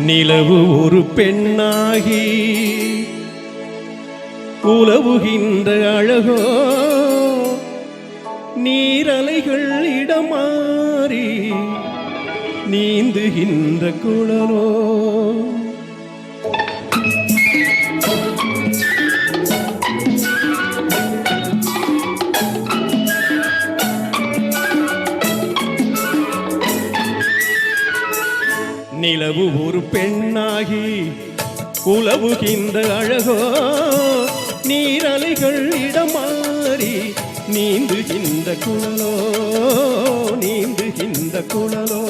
நிலவு ஒரு பெண்ணாகி உலவுகின்ற அழகோ, நீரலைகள் இடமாறி நீந்துகின்ற குழலோ. நிலவு ஒரு பெண்ணாகி உலவுகின்ற அழகோ, நீரலைகள் இடமாறி நீந்துகின்ற குழலோ, நீந்துகின்ற குழலோ.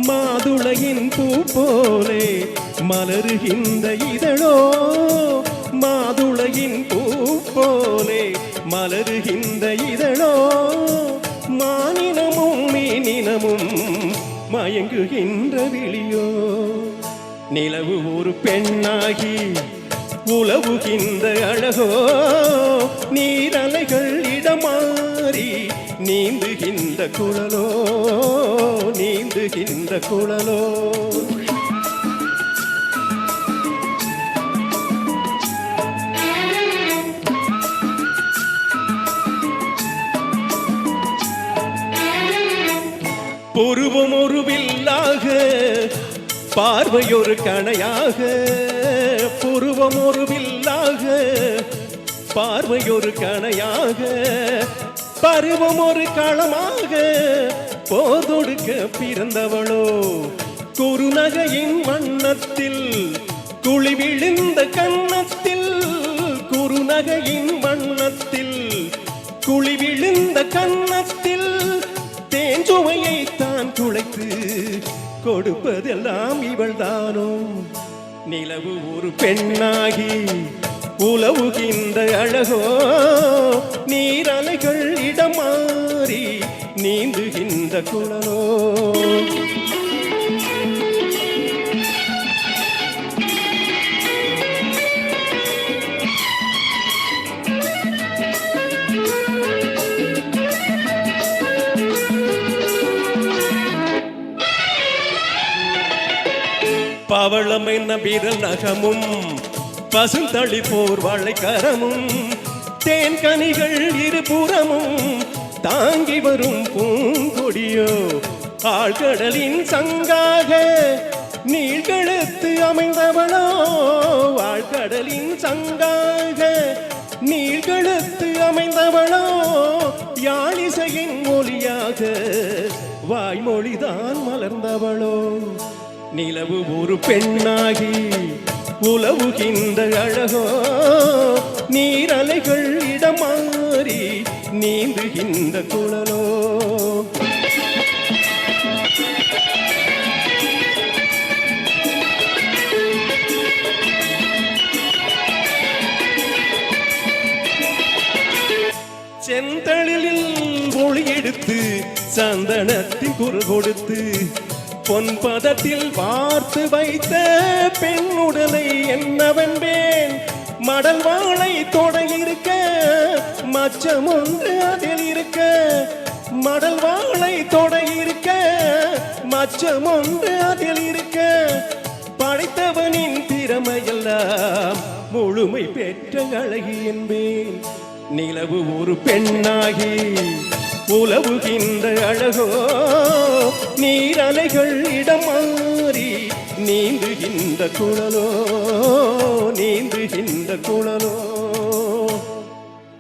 மாதுளையின் பூ போலே மலருகின்ற இதழோ, மாதுளையின் பூ போலே மலருகின்ற இதழோ. மானினமும் மீனினமும் மயங்குகின்ற விழியோ. நிலவு ஒரு பெண்ணாகி உலவுகின்ற அழகோ, நீரலைகள் இடமாறி நீந்துகின்ற குழலோ, நீந்துகின்ற குழலோ. புருவம் ஒரு வில்லாக, பார்வையொரு கணையாக. புருவம் ஒரு வில்லாக, பார்வையொரு கணையாக. பருவம் ஒரு களமாக, போர் தொடுக்க பிறந்தவளோ. குறுநகையின் வண்ணத்தில் குழி விழுந்த கன்னத்தில், குறுநகையின் வண்ணத்தில் குழி விழுந்த கன்னத்தில். தேஞ்சுவையை தான் குழைத்து கொடுப்பதெல்லாம் இவள்தானோ. நிலவு ஒரு பெண்ணாகி உலவுகின்ற அழகோ, நீரலைகள் இடமாறி நீந்துகின்ற குழலோ. பவளம் என்ன விரல் நகமும், பசுந்தளி போர் வாழைக்கரமும், தேன்கனிகள் இருபுறமும் தாங்கி வரும் பூங்கொடியோ. ஆழ்கடலின் சங்காக நீள்கழுத்து அமைந்தவளோ, ஆழ்கடலின் சங்காக நீள்கழுத்து அமைந்தவளோ. யாழிசையின் மொழியாக வாய்மொழிதான் மலர்ந்தவளோ. நிலவு ஒரு பெண்ணாகி உலவுகின்ற அழகோ, நீரலைகள் இடமாறி நீந்துகின்ற குழலோ. செந்தளிலில் ஒளி எடுத்து சந்தனத்தின் குரல் கொடுத்து, பொன் பதத்தில் பார்த்து வைத்த பெண்ணுடலை என்னவென்பேன். மடல் வாழை தொடையிருக்க மச்சம் ஒன்று அதில் இருக்க, மடல் வாழை தொடையிருக்க மச்சம் ஒன்று அதில் இருக்க. படைத்தவனின் திறமையெல்லாம் முழுமை பெற்ற அழகி என்பேன். நிலவு ஒரு பெண்ணாகி உலவுகின்ற அழகோ, நீரலைகள் இடமாறி நீந்துகின்ற குழலோ, நீந்துகின்ற குழலோ.